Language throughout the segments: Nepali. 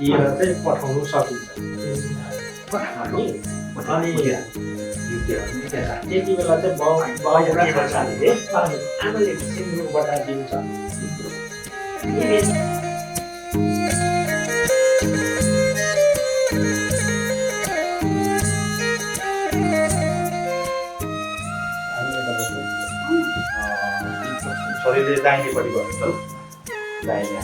दिएर चाहिँ पठाउनु सकिन्छ अनि त्यति बेला चाहिँ आमाले सिङ्गुरबाट दिन्छ छोरीले दाहिनेपट्टि गर्नुहुन्छ दाहिने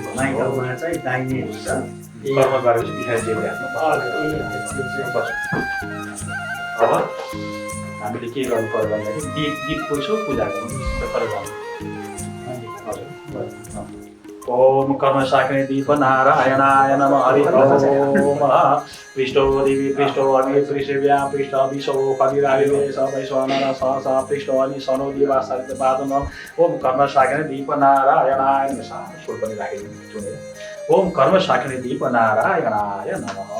भनाइमा चाहिँ दाहिने हुन्छ कर्म गरेपछि पछाडि जेब्रे अब हामीले के गर्नु पर्यो भन्दाखेरि दीप पैसो पूजा गर्नु ओम कर्म साकिने दीप नारायणाय नमः हरि ओम पृष्ठो देवी पृष्ठो अग्नि पृष्ठव्या पृष्ठ विशो कलिराले वैश्वानर सहसा पृष्ठो अनि सनो दिवा सरित बादन ओम कर्म साकिने दीप नारायणाय नमः सुर पनि राखिदिनु सुनेर ओम कर्म साकिने दीप नारायणाय नमः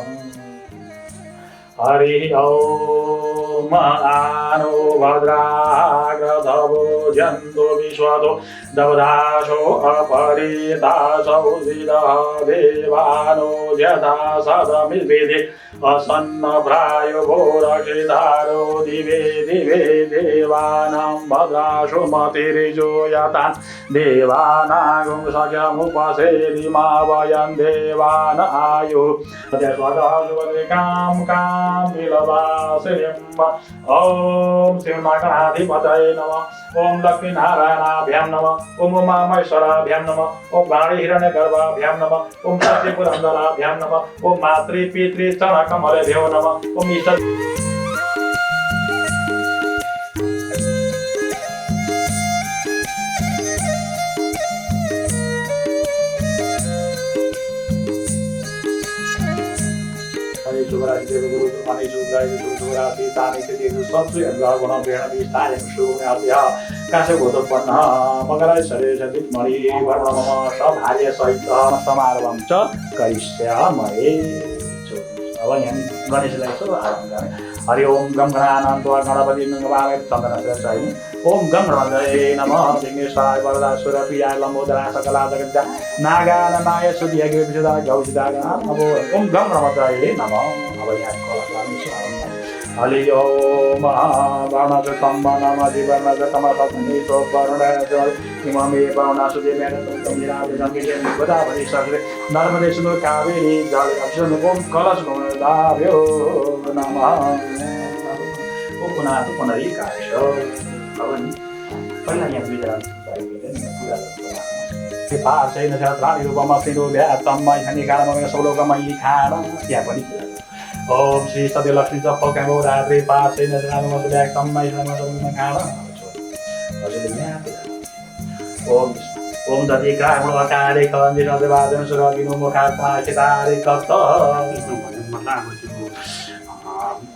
हरि ओम आनो भद्राग्रधवो जन्तो विश्वतो दवदाशो अपरितासौ सिदः देवानो यथा सदमिद्विधि असन्न भ्रायो भोरक्षितारो दिवे दिवे देवानां भद्राशो मतिरिजो यतान् देवानागुं सख्यमुपसेदिमा वयं देवान आयुः स्वदः काम विलवासिनिम् ओम श्रीमहागणाधिपतये नमः ओम लक्ष्मीनारायणाभ्यां नमः ओम उमामहेश्वराभ्यां नमः ओम वाणी हिरण्यगर्भाभ्यां नमः ओम सत्यपुरन्दराभ्यां नमः ओम मातृ पितृ चरणकमलेभ्यो नमः ओम इष्ट देवगुरु मनीषु ग्राही सुरा सीता नित्य सत्सु गुण वेण विष्टाय शुभ्याद्य काशभूतोत्पन्न मकरेश्वरे सदिमणि वर्णम सभार्य सहित समारोहं च करिष्यामहे। अब यहाँ गणेशलाई यसो आरम्भ गर्ने हरि ओम गम गणानन्त्वा गणपति गवामे चन्दनस्य ओम गम गणपतये नमः विघ्नेश्वराय वरदासुर प्रियाय लम्बोदराय सकला जगद्या नागाननाय सुधिया गिरिविदा गौसिदा अब ओम गम गणपतये नमः। अब यहाँ कलाकारले आरम्भ हरि ओम वर्णज तम्ब नम जीवनज तमसनि सो वर्णय जल इममे वर्णासुदे मेरतम निरादे संगीते गोदावरी सगले नर्मदे सुनो कावेरी जल अक्षर ओम कलश दाव्यो नमः ओम पुनाथ पुनरी काश। अब नि पहिला यहाँ विचार पूजा गर्छ पासै नक्षत्राणि रूपमा सिन्दो भ्या तम्मै हानिकारमय सौलोकमयी खान त्यहाँ पनि ओम श्री सत्यलक्ष्मी चप्पलकामो रात्रि पासै नक्षत्राणि भ्या तम्मै हानिकारमय खान हजुरले यहाँ ओम ओम दति ग्रामो अकारे कन्दिन देवादन सुरगिनो मुखात्मा केदारे कत मतलब अब त्यो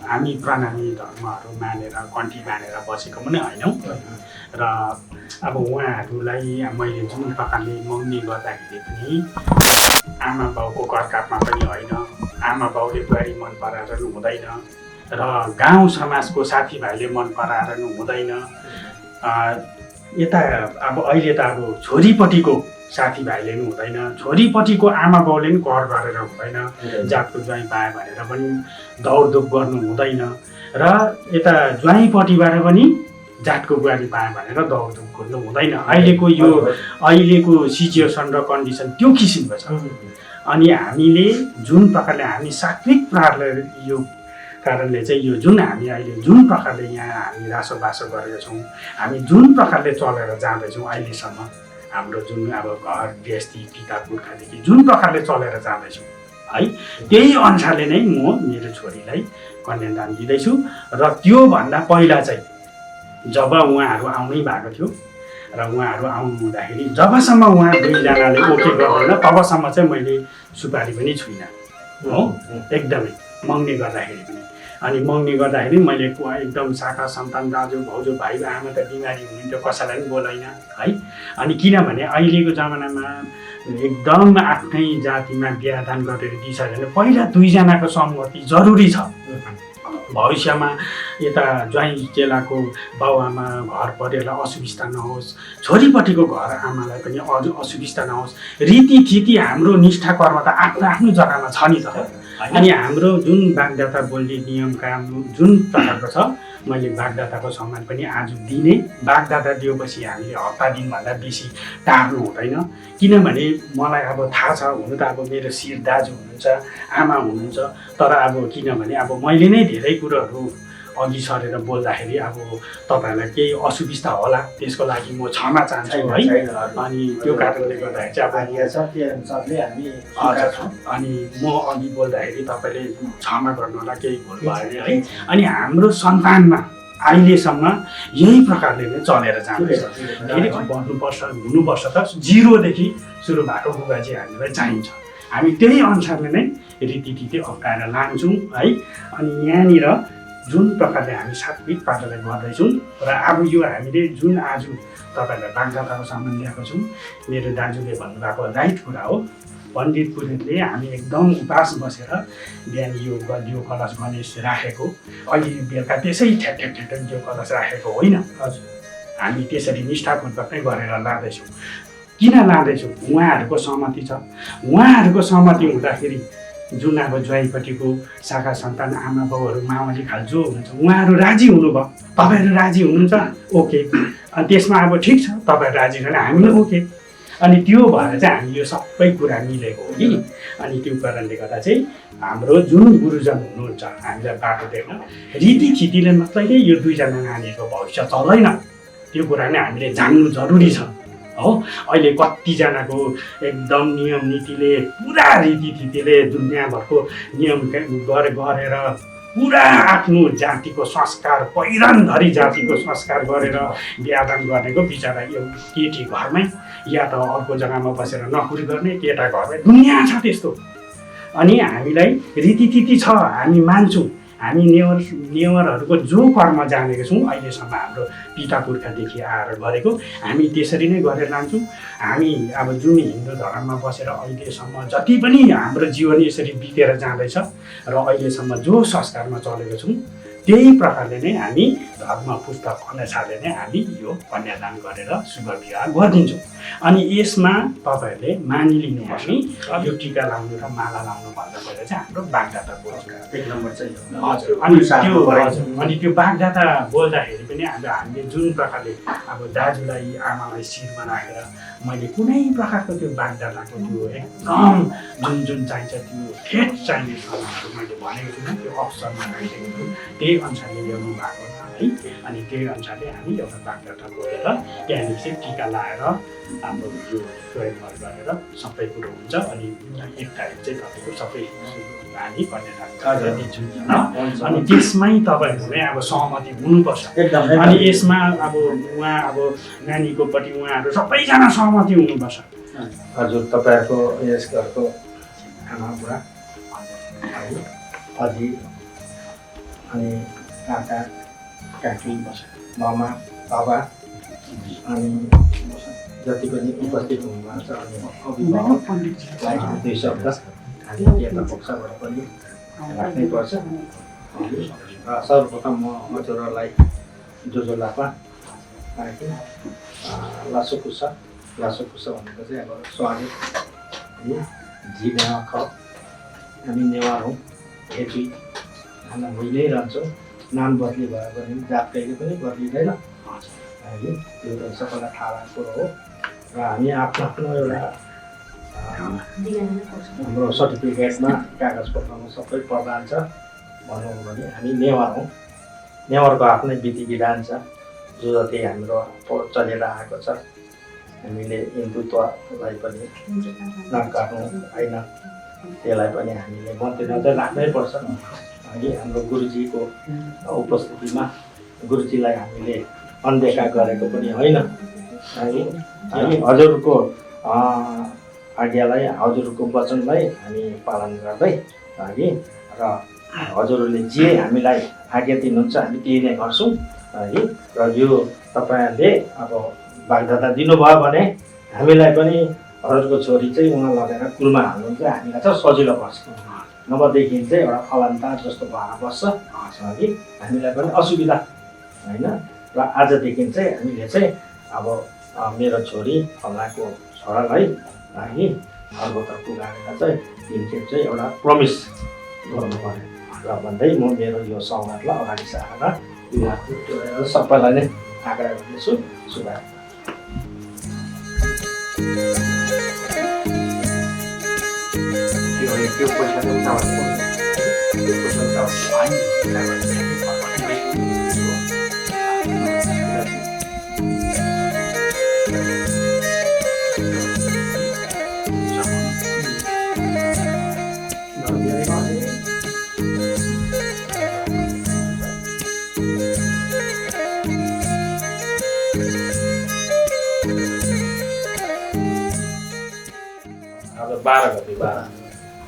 हामी प्रणामी धर्महरू मानेर कन्ठी बाँधेर बसेको पनि होइनौँ र अब उहाँहरूलाई मैले जुन प्रकारले मग्नी गर्दाखेरि पनि आमा बाउको करकापमा पनि होइन, आमा बाउले बुहारी मन पराएर हुँदैन र गाउँ समाजको साथीभाइले मन पराएर हुँदैन। यता अब अहिले त अब छोरीपट्टिको साथीभाइले पनि हुँदैन, छोरीपट्टिको आमा बाउले पनि कर गरेर हुँदैन, जातको ज्वाइँ पायो भनेर पनि दौडधुप गर्नु हुँदैन र यता ज्वाइँपट्टिबाट पनि जातको बुहारी पायो भनेर दौडधुप गर्नु हुँदैन। अहिलेको सिचुएसन र कन्डिसन त्यो किसिमको छ। अनि हामीले जुन प्रकारले हामी सात्विक प्रकारले यो कारणले चाहिँ यो जुन हामी अहिले जुन प्रकारले यहाँ हामी रासोबासो गरेका छौँ, हामी जुन प्रकारले चलेर जाँदैछौँ अहिलेसम्म, हाम्रो जुन अब घर गृहस्थी पिता पुर्खादेखि जुन प्रकारले चलेर जाँदैछौँ है। त्यही अनुसारले नै म मेरो छोरीलाई कन्यादान दिँदैछु। र त्योभन्दा पहिला चाहिँ जब उहाँहरू आउनै भएको थियो र उहाँहरू आउनु हुँदाखेरि जबसम्म उहाँ दुईजनाले ओके गर्दैन तबसम्म चाहिँ मैले सुपारी पनि छुइनँ हो, एकदमै मग्ने गर्दाखेरि पनि। अनि मग्ने गर्दाखेरि मैले एकदम शाखा सन्तान दाजु भाउजू भाइ आमा त बिमारी हुनुहुन्थ्यो, कसैलाई पनि बोलाइनँ है। अनि किनभने अहिलेको जमानामा एकदम आफ्नै जातिमा बिहादान गरेर दिइसक्यो भने पहिला दुईजनाको सहमति जरुरी छ। भविष्यमा यता ज्वाइँ चेलाको बाउआमा घर परिवारलाई असुविस्ता नहोस्, छोरीपट्टिको घर आमालाई पनि असुविस्ता नहोस्। रीतिथिति हाम्रो निष्ठा कर्म त आफ्नो आफ्नो जग्गामा छ नि त। अनि हाम्रो जुन वाग्दाता बोल्ने नियम काम जुन प्रकारको छ, मैले वाग्दाताको सम्मान पनि आज दिने। वाग्दाता दिएपछि हामीले हप्ता दिनभन्दा बेसी टार्नु हुँदैन। किनभने मलाई अब थाहा छ, हुनु त अब मेरो शिर दाजु हुनुहुन्छ, आमा हुनुहुन्छ, तर अब किनभने अब मैले नै धेरै कुरोहरू अघि सरेर बोल्दाखेरि अब तपाईँहरूलाई केही असुविस्ता होला, त्यसको लागि म क्षमा चाहन्छु है। अनि त्यो कारणले गर्दाखेरि चाहिँ अनि म अघि बोल्दाखेरि तपाईँले क्षमा गर्नु होला केही भुल भयो है। अनि हाम्रो सन्तानमा अहिलेसम्म यही प्रकारले नै चलेर जाँदैछ। धेरै बढ्नुपर्छ हुनुपर्छ त, जिरोदेखि सुरु भएको बुबाजी हामीलाई चाहिन्छ। हामी त्यही अनुसारले नै रीतिथिति अप्नाएर लान्छौँ है। अनि यहाँनिर जुन प्रकारले हामी सात्विक पाराले गर्दैछौँ र अब यो हामीले जुन आज तपाईँहरूलाई वाग्दाताको सम्मान ल्याएको छौँ, मेरो दाजुले भन्नुभएको राइट कुरा हो। पण्डित पुरोहितले हामी एकदम उपास बसेर बिहान यो गलियो कलश गणेश राखेको, अहिले बेलुका त्यसै ठ्याक ठ्याक ठ्याक यो कलश राखेको होइन। हजुर, हामी त्यसरी निष्ठापूर्वक नै गरेर लाँदैछौँ। किन लाँदैछौँ? उहाँहरूको सहमति छ। उहाँहरूको सहमति हुँदाखेरि जुन अब ज्वाइँपट्टिको शाखा सन्तान आमा बाउहरू मावली खाल जो हुनुहुन्छ उहाँहरू राजी हुनुभयो, तपाईँहरू राजी हुनुहुन्छ, ओके। अनि त्यसमा अब ठिक छ, तपाईँहरू राजी छैन हामीले ओके। अनि त्यो भएर चाहिँ हामी यो सबै कुरा मिलेको हो कि। अनि त्यो कारणले गर्दा चाहिँ हाम्रो जुन गुरुजन हुनुहुन्छ हामीलाई बाटो देख्न, रीतिथितिले मात्रै यो दुईजना नानीहरूको भविष्य चल्दैन, त्यो कुरा नै हामीले जान्नु जरुरी छ हो। अहिले कतिजनाको एकदम नियम नीतिले पुरा रीतिथितिले दुनियाँभरको नियम गरेर पुरा आफ्नो जातिको संस्कार पहिरनधरि जातिको संस्कार गरेर बिहादान गरेको बिचरा यो केटी घरमै या त अर्को जग्गामा बसेर नोकरी गर्ने, केटा घरमै दुनियाँ छ त्यस्तो। अनि हामीलाई रीतिथिति छ, हामी मान्छौँ। हामी नेवारहरूको जो कर्म जानेको छौँ अहिलेसम्म हाम्रो पिता पुर्खादेखि आएर गरेको, हामी त्यसरी नै गरेर लान्छौँ। हामी अब जुन हिन्दू धर्ममा बसेर अहिलेसम्म जति पनि हाम्रो जीवन यसरी बितेर जाँदैछ र अहिलेसम्म जो संस्कारमा चलेको छौँ त्यही प्रकारले नै हामी धर्म पुस्तक अनुसारले नै हामी यो कन्यादान गरेर शुभ विवाह गरिदिन्छौँ। अनि यसमा तपाईँहरूले मानिलिनुपर्ने यो टिका लाउनु र माला लाउनु भन्दा पहिला चाहिँ हाम्रो वाग्दाता बोल्छ। एक नम्बर चाहिँ हजुर। अनि त्यो वाग्दाता बोल्दाखेरि पनि हामीले जुन प्रकारले अब दाजुलाई आमालाई शिरमा राखेर मैले कुनै प्रकारको त्यो वाग्दाताको त्यो एकदम जुन चाहिन्छ त्यो ठेट चाहिने सामानहरू मैले भनेको छुइनँ, त्यो अप्सनमा राखेको छु, त्यही अनुसारले ल्याउनु भएको है। अनि त्यही अनुसारले हामी एउटा वाग्दाता बोलेर त्यहाँदेखि चाहिँ टिका लाएर हाम्रो यो स्वयंवर गरेर सबै कुरो हुन्छ। अनि 1 तारिक चाहिँ तपाईँको सबै हामी कन्यादान गरेर दिन्छौँ। अनि त्यसमै तपाईँहरूले अब सहमति हुनुपर्छ। अनि यसमा अब उहाँ अब नानीकोपट्टि उहाँहरू सबैजना सहमति हुनुपर्छ। हजुर, तपाईँहरूको यस घरको आमा बुवा अझै अनि काका काकी मामा बाबा अनि जति पनि उपस्थित हुनुभएको छ अनि अभिभावकलाई 2 शब्द हामी यता पक्षबाट पनि राख्नै पर्छ। सर्वप्रथम म हजुरहरूलाई जो लापा लासोकुसा भनेको चाहिँ अब स्वागत जी नेवा ख, हामी नेवार हौँ, खेती खाना भइ नै रहन्छौँ। नाम बदली भयो भने जात कहिले पनि बदलिँदैन है, त्यो सबैलाई थाहा भएको कुरो हो। र हामी आफ्नो आफ्नो एउटा हाम्रो सर्टिफिकेटमा कागजपत्रमा सबै प्रदान छ। भनौँ भने हामी नेवार हौँ, नेवारको आफ्नै विधि विधान छ जो जति हाम्रो चलेर आएको छ। हामीले हिन्दुत्वलाई पनि नकाट्नु होइन, त्यसलाई पनि हामीले मध्यनजर राख्नै पर्छ है। हाम्रो गुरुजीको उपस्थितिमा गुरुजीलाई हामीले अनदेखा गरेको पनि होइन है। हजुरको आज्ञालाई हजुरको वचनलाई हामी पालन गर्दै है र हजुरले जे हामीलाई आज्ञा दिनुहुन्छ हामी त्यही नै गर्छौँ है। र यो तपाईँहरूले अब बागदाता दिनुभयो भने हामीलाई पनि हजुरको छोरी चाहिँ उहाँ लगेर कुलमा हाल्नु चाहिँ हामीलाई चाहिँ सजिलो पर्छ। नभएदेखि चाहिँ एउटा फलान्तार जस्तो भएर बस्छ है, हामीलाई पनि असुविधा होइन। र आजदेखि चाहिँ हामीले चाहिँ अब मेरो छोरी फलाको छोरालाई है घरभित्र पुगाएर चाहिँ तिनखेप चाहिँ एउटा प्रमिस गर्नु पर्यो र भन्दै म मेरो यो सौगातलाई अगाडि सारेर सबैलाई नै आग्रह गर्दैछु। शुभकामना। त्यो पैसा चाहिँ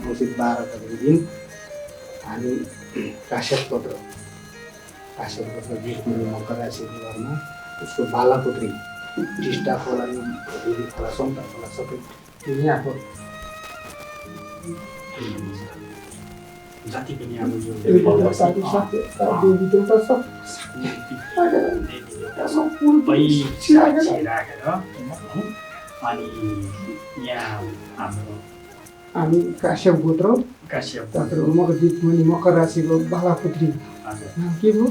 मङ्सिर 12 गतेको दिन हामी काश्यप गोत्र वीरमुनि मकर राशिको घरमा उसको बालापुत्री टिस्टा खोला देवी खोला सौता खोला सबै यहाँको जति पनि अब यो सबै साक्षी राखेर अनि यहाँ हाम्रो हामी काश्यप गोत्र मकर राशिको बालापुत्री नाम के भयो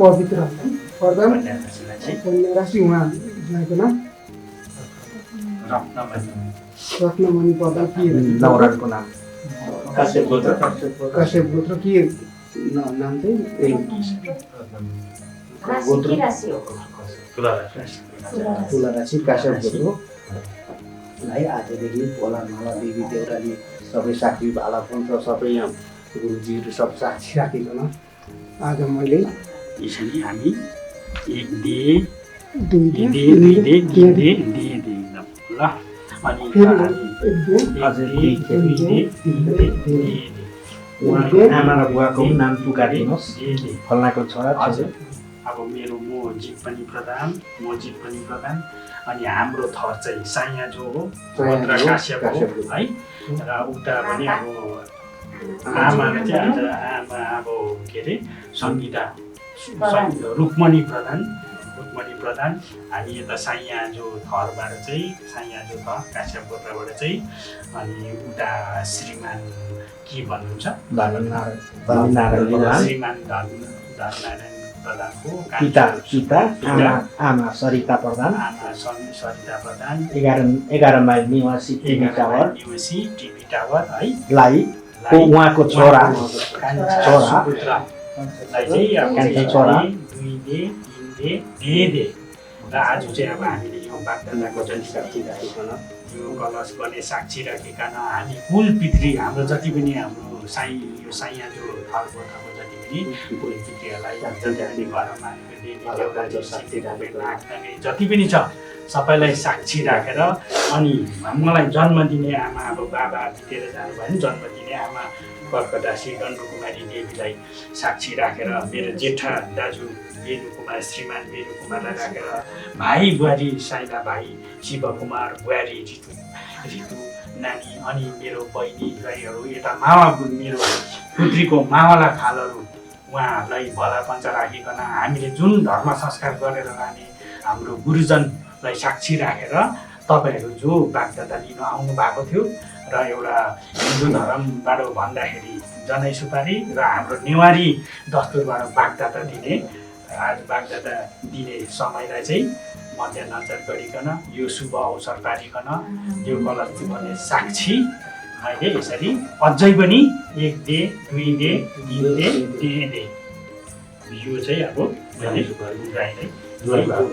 पवित्र प्रधान कन्या राशि उहाँको नाम रत्नमणि प्रधान के नवराजको नाम काश्यप गोत्र के नाम चाहिँ तुला राशि काश्यप गोत्र है। आजदेखि खोला माला देवी देउराली सबै साथी भाला पञ्च सबै यहाँ गुरुजीहरू सब साक्षी राखिकन आज मैले यसरी हामी एक दे दुई ल अनि आमा र बुवाको नाम पुकारिदिनुहोस्। फल्नाको छोरा हजुर। अब मेरो म जित पनि प्रधान अनि हाम्रो थर चाहिँ साइया जो हो काश्यप हो है। र उता पनि अब आमा चाहिँ आमा अब के अरे सङ्गीता रुक्मणी प्रधान अनि यता साइया जो थरबाट चाहिँ साइया जो थर काश्यप गोत्रबाट चाहिँ अनि उता श्रीमान के भन्नुहुन्छ श्रीमान धननारायण प्रधानको पिता आमा सरिता प्रधान 11 माइल निवासी टिभी टावर है लाई उहाँको छोरा र आज चाहिँ अब हामीले यो बागदादाको जति साक्षी राखिकन यो कलश गर्ने साक्षी राखिकन हामी कुल पितृ हाम्रो जति पनि हाम्रो यो साइया जो थरकोटाको जति पनि कुल पितृहरूलाई जति हामी घरमा जति पनि छ सबैलाई साक्षी राखेर अनि मलाई जन्म दिने आमा अब बाबा बितेर जानुभयो भने जन्म दिने आमा कर्कटासी गण्डकुमारी देवीलाई साक्षी राखेर मेरो जेठा दाजु श्रीमान वेणुकुमारलाई राखेर भाइ बुहारी साइला भाइ शिवकुमार बुहारी ऋतु नानी अनि मेरो बहिनीहरू यता मावा मेरो पुत्रीको मावला खालहरू उहाँहरूलाई भला पञ्च राखिकन हामीले जुन धर्म संस्कार गरेर लाने हाम्रो गुरुजनलाई साक्षी राखेर तपाईँहरू जो बागदादा लिन आउनु भएको थियो र एउटा हिन्दू धर्मबाट भन्दाखेरि जनै सुपारी र हाम्रो नेवारी दस्तुरबाट बागदादा दिने आज बागदादा दिने समयलाई चाहिँ मध्यनजर गरिकन यो शुभ अवसर पारिकन यो कलश भन्ने साक्षी अहिले यसरी अझै पनि 1 दे 2 दे 3 दे 3 दे यो चाहिँ अब मैले गाईले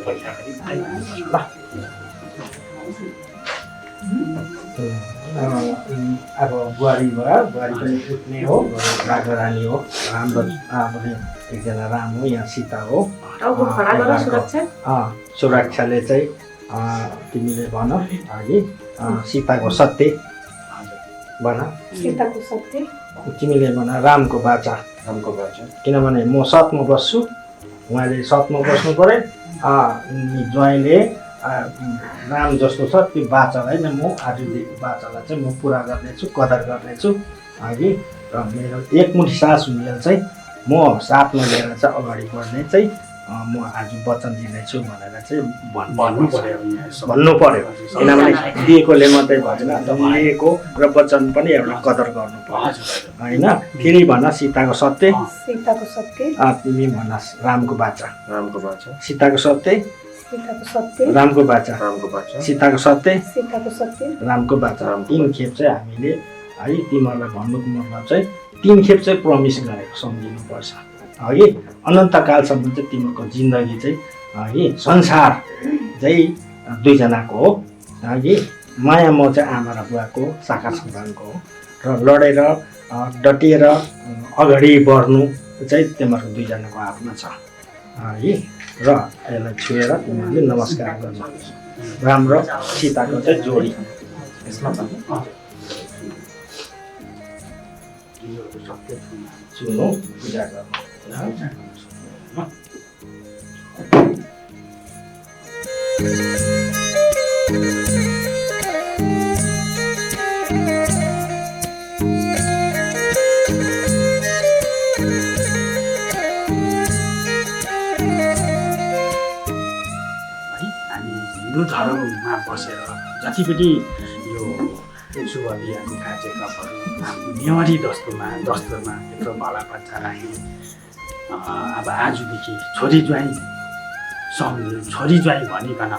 पैसा पनि अब बुहारी भयो, बुहारी पनि उठ्ने हो, राजा रानी हो, राम पनि एकजना राम हो, यहाँ सीता हो। सुरक्षाले चाहिँ तिमीले भन अघि सीताको सत्य भन, तिमीले भन रामको बाचा, किनभने म सतमा बस्छु, उहाँले सतमा बस्नु पऱ्यो। ज्वाइँले राम जस्तो छ त्यो बाचालाई नै म आजदेखि बाचालाई चाहिँ म पुरा गर्नेछु, कदर गर्नेछु अघि। र मेरो एकमुठी सास हुनेल चाहिँ म साथमा लिएर चाहिँ अगाडि बढ्ने चाहिँ म आज वचन दिनेछु भनेर चाहिँ भन्नु पर्यो। किनभने दिएकोले मात्रै भएन, लिएको र वचन पनि एउटा कदर गर्नु पर्यो होइन। फेरि भन सीताको सत्य, तिमी भन रामको बाचा, सीताको सत्य, रामको बाचा, सीताको सत्य, रामको बाचा। 3 खेप चाहिँ हामीले है तिमीहरूलाई भन्नुको मतलब चाहिँ 3 खेप चाहिँ प्रमिस गरेको सम्झिनुपर्छ है। अनन्तकालसम्म चाहिँ तिमीहरूको जिन्दगी चाहिँ है संसार चाहिँ दुईजनाको हो है। माया म चाहिँ आमा र बुवाको शाखा सन्तानको हो र लडेर डटेर अगाडि बढ्नु चाहिँ तिमीहरूको दुईजनाको हातमा छ है। र यसलाई छुएर तिमीहरूले नमस्कार गर्नु। राम र सीताको चाहिँ जोडी चुनो पूजा गर्नु। हिन्दू धर्ममा बसेर जति पनि यो शुभ बिहाको कार्यक्रमहरू हाम्रो नेवारी दस्तुरमा यत्रो भला बच्चा राखेँ। अब आजदेखि छोरी ज्वाइँ भनिकन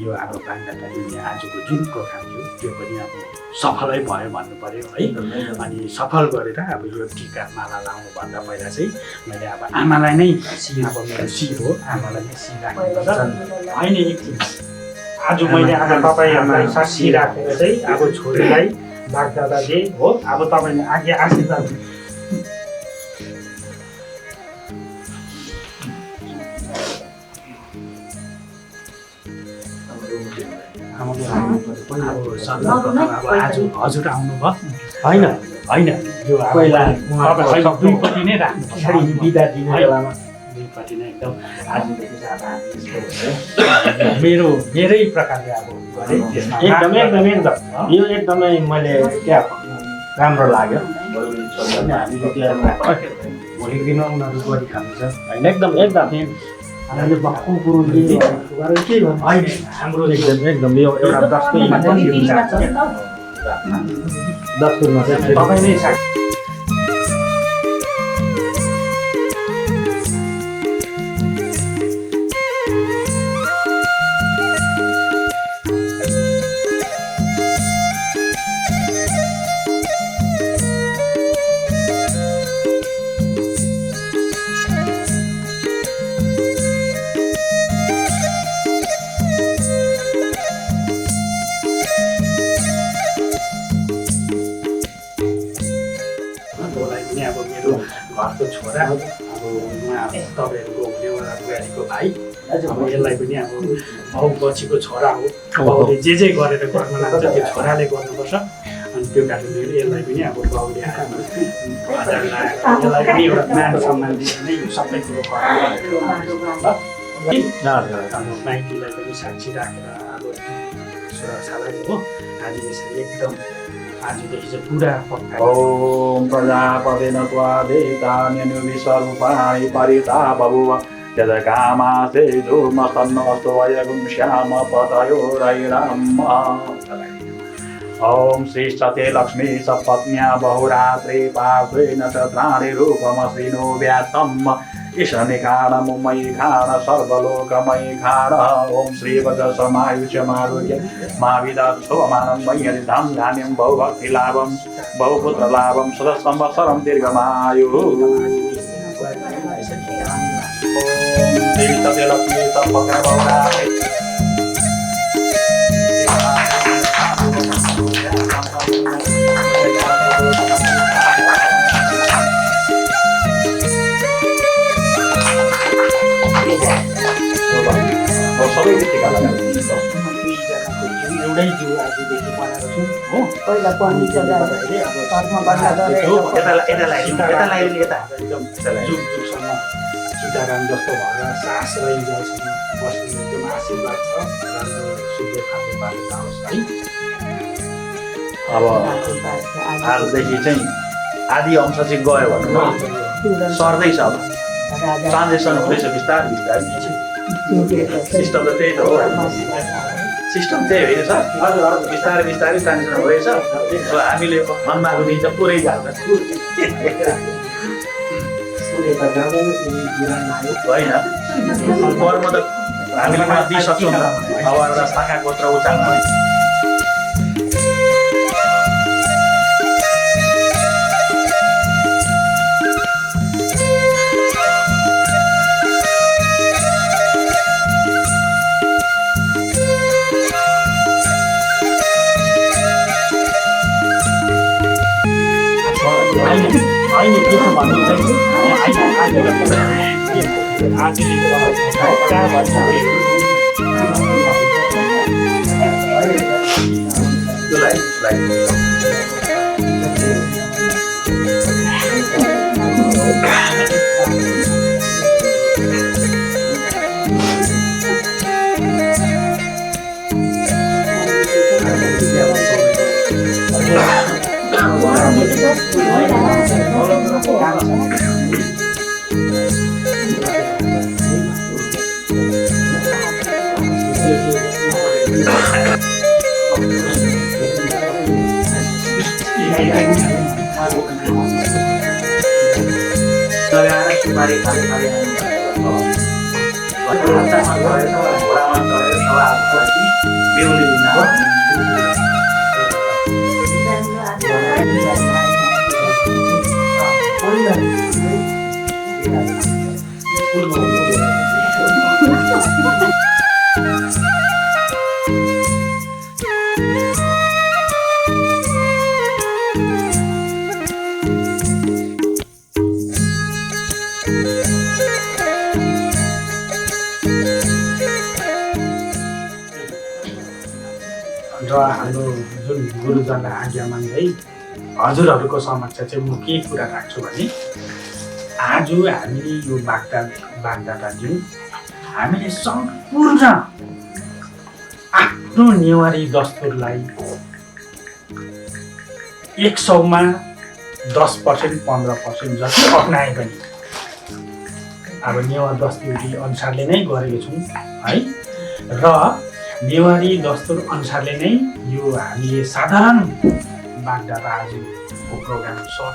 यो अब बाङ्गाटारीले आजको जुन प्रोग्राम थियो त्यो पनि अब सफलै भयो भन्नु पऱ्यो है। अनि सफल गरेर अब यो टिका माला लाउनुभन्दा पहिला चाहिँ मैले अब आमालाई नै अब मेरो शिर हो, आमालाई नै शिर राख्नुपर्छ होइन। एकछिन आज मैले आज तपाईँहरूलाई साक्षी राखेर चाहिँ अब छोरीलाई बागदादा दे हो। अब तपाईँले आगे आशीर्वाद आज हजुर आउनुभयो होइन होइन यो पहिला दुईपट्टि नै राख्नुपर्छ बिदा दिने बेलामा दुईपट्टि नै एकदम आजदेखि चाहिँ अब मेरै प्रकारले अब गरेँ त्यसमा एकदम यो एकदमै मैले क्या राम्रो लाग्यो। हामीले त्यो भोलिको दिनमा उनीहरू गरी खान्छ होइन। एकदम हामीले भक्कु कुरो के भन्नु होइन हाम्रो एकदम यो एउटा दस्तुरमा चाहिँ तपाईँ नै घरको छोरा अब उहाँ तपाईँहरूको हुनेवाला बुहारीको भाइ अब यसलाई पनि अब बाउ बचीको छोरा हो। बाउले जे गरेर गर्न लाग्छ त्यो छोराले गर्नुपर्छ। अनि त्यो कारणले यसलाई पनि अब बाउले हजार लगाएर यसलाई पनि एउटा मान सम्मान दिएर नै यो सबै कुरो अब माइतीलाई पनि साक्षी राखेर अब सुरक्षालाई हो आज यसरी एकदम आजदेखि चाहिँ पुरा पक्का। ओम प्रजापतिन त्वा देवतान्यनु विश्वरूपाणि परिता बभूव यदकामासे धूमस्तन्नस्तु वयगुं श्याम पतयोरैरम्। ओम श्री सते लक्ष्मी सपत्न्या बहुरात्रि पार्श्वे नक्षत्राणि रूपमश्विनो व्यातम् ईशनिखाणमुमयि खाण सर्वलोकमयि खाण। ओम श्री वज्रसमायुष्यमारोग्य माविदक्षोमानं मय्यधिधां धान्यं बहुभक्तिलाभं बहुपुत्रलाभं शतसंवत्सरं दीर्घमायुः। ओम श्री सत्यलक्ष्मी सम्पत्न्या बहुरात्रि टिका लगाएर दुईजनाको जिउ एउटै जिउ आजदेखि बनाएको छौँ हो पहिला पढ्नु गर्दाखेरि अब एकदम जुगसम्म सीताराम जस्तो भएर सास रहिजालसम्म बस्ने एकदम आशीर्वाद छ राम्रो शुद्ध खाद्य बाटो जाओस् है अब आजदेखि चाहिँ आदि अंश चाहिँ गयो भने सर्दैछ अब ट्रान्जेक्सन हुँदैछ बिस्तारै बिस्तारै सिस्टम त त्यही त हो सिस्टम त्यही होइन सर बिस्तारै बिस्तारै ट्रान्जेक्सन हुँदैछ हामीले मनमा आएको त पुरै जान्छ होइन कर्म त हामीले पनि दिइसक्छौँ नि त अब एउटा शाखा गोत्र उचाल्न होइन त्यसो भन्नु चाहिँ सुपारी खाली खाली बेहुली र हाम्रो जुन गुरुजनलाई आज्ञा मान्दै हजुरहरूको समक्ष चाहिँ म के कुरा राख्छु भने आज हामीले यो बागदाता दिउँ हामीले सम्पूर्ण आफ्नो नेवारी दस्तुरलाई 100मा 10% 15% जति अपनाए पनि अब नेवार दस्तुरी अनुसारले नै गरेको छौँ है र नेवारी दस्तुर अनुसारले नै यो हामीले साधारण बागदाता आजको प्रोग्राम सर्ट